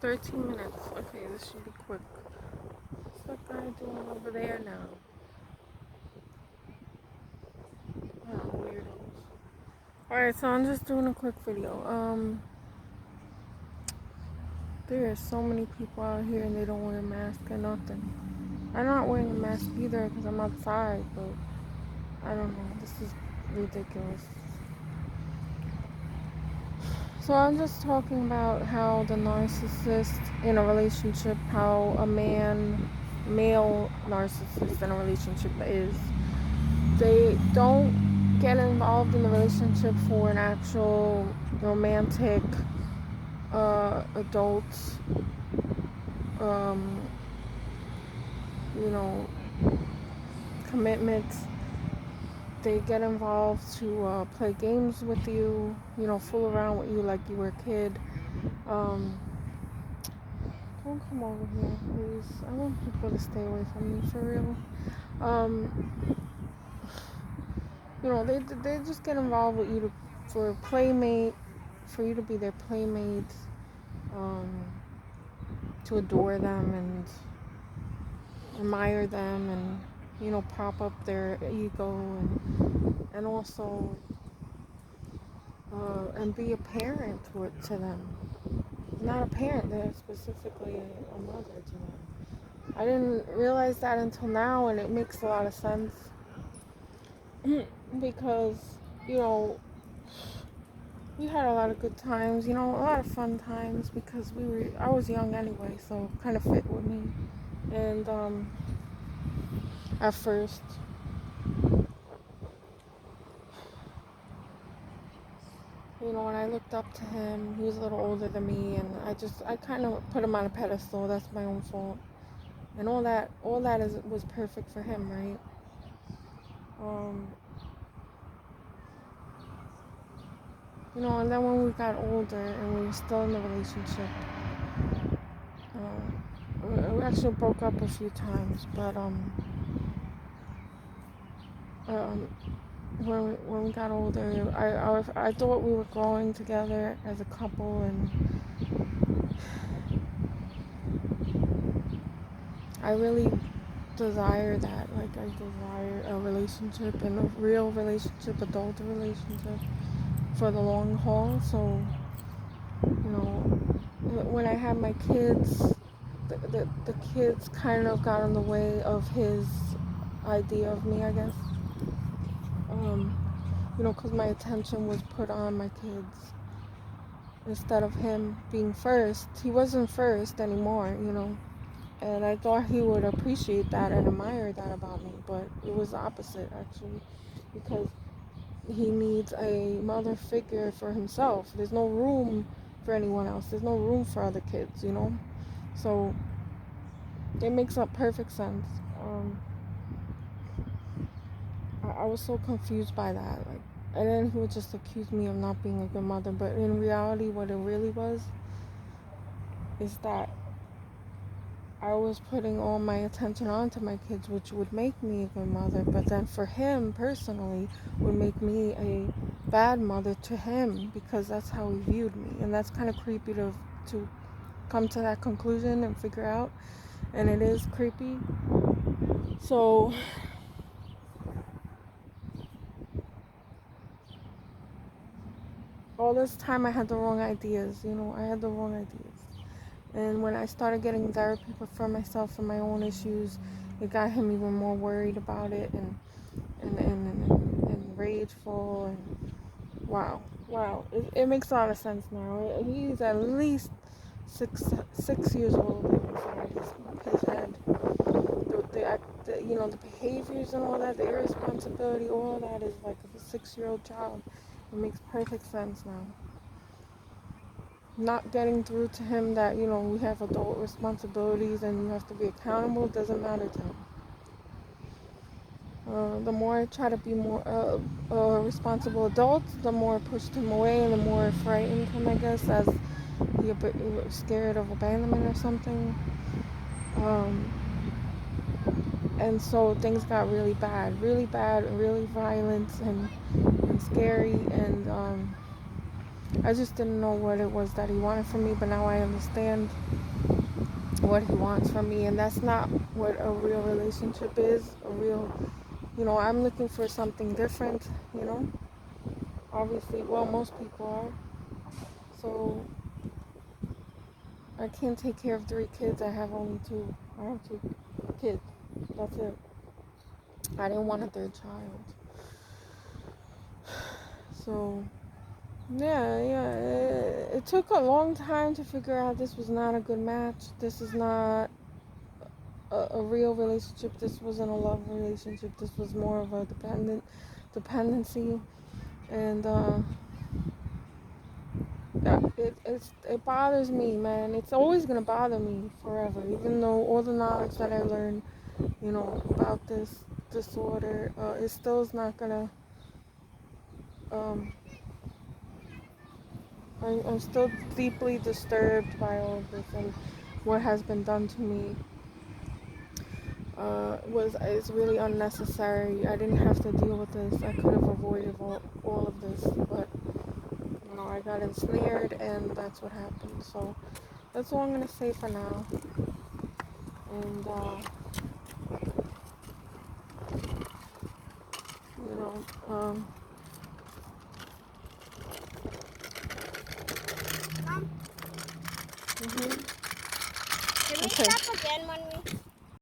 13 minutes. Okay, this should be quick. What's that guy doing over there now? Oh, weirdos. Alright, so I'm just doing a quick video. There are so many people out here and they don't wear a mask or nothing. I'm not wearing a mask either because I'm outside, but I don't know. This is ridiculous. So I'm just talking about how the narcissist in a relationship, how a male narcissist in a relationship is. They don't get involved in the relationship for an actual romantic, adult, um, you know, commitment. They get involved to play games with you, fool around with you like you were a kid. Don't come over here, please. I want people to stay away from me, for real. Um, they just get involved with you for a playmate, for you to be their playmate, um, to adore them and admire them and, prop up their ego and also, and be a parent to them. Not a parent, they're specifically a mother to them. I didn't realize that until now, and it makes a lot of sense. Because, we had a lot of good times, a lot of fun times because I was young anyway, so it kind of fit with me. And, at first, when I looked up to him, he was a little older than me, and I kind of put him on a pedestal. That's my own fault. And all that was perfect for him, right? And then when we got older and we were still in the relationship, we actually broke up a few times, but when we got older, I thought we were growing together as a couple, and I really desire that. Like, I desire a relationship, and a real relationship, adult relationship, for the long haul. So, when I had my kids, the kids kind of got in the way of his idea of me, I guess. Because my attention was put on my kids instead of him being first. He wasn't first anymore, and I thought he would appreciate that and admire that about me, but it was the opposite, actually, because he needs a mother figure for himself. There's no room for anyone else. There's no room for other kids, So it makes up perfect sense. I was so confused by that. Like, and then he would just accuse me of not being a good mother. But in reality, what it really was is that I was putting all my attention onto my kids, which would make me a good mother. But then for him, personally, would make me a bad mother to him, because that's how he viewed me. And that's kind of creepy to come to that conclusion and figure out. And it is creepy. So all this time I had the wrong ideas, I had the wrong ideas. And when I started getting therapy for myself and my own issues, it got him even more worried about it and rageful, and wow. It makes a lot of sense now. He's at least six years old inside his head. The behaviors and all that, the irresponsibility, all that is like a 6-year-old child. It makes perfect sense now. Not getting through to him that, we have adult responsibilities and you have to be accountable doesn't matter to him. The more I try to be more responsible adult, the more I pushed him away and the more I frightened him, I guess, as he was scared of abandonment or something. And so things got really bad, and really violent and scary, and I just didn't know what it was that he wanted from me, but now I understand what he wants from me, and that's not what a real relationship is. A real, I'm looking for something different, obviously, well, most people are. So I can't take care of 3 kids. I have only 2. I have 2 kids. That's it. I didn't want a 3rd child. So yeah, it took a long time to figure out this was not a good match. This is not a real relationship. This wasn't a love relationship. This was more of a dependency, and it bothers me, man. It's always gonna bother me forever, even though all the knowledge that I learned, about this disorder, it still is not gonna. Um, I'm still deeply disturbed by all of this, and what has been done to me is really unnecessary. I didn't have to deal with this. I could have avoided all of this, but I got ensnared, and that's what happened. So that's all I'm gonna say for now. And you know, um, Mom, mhm. can we Okay. stop again when we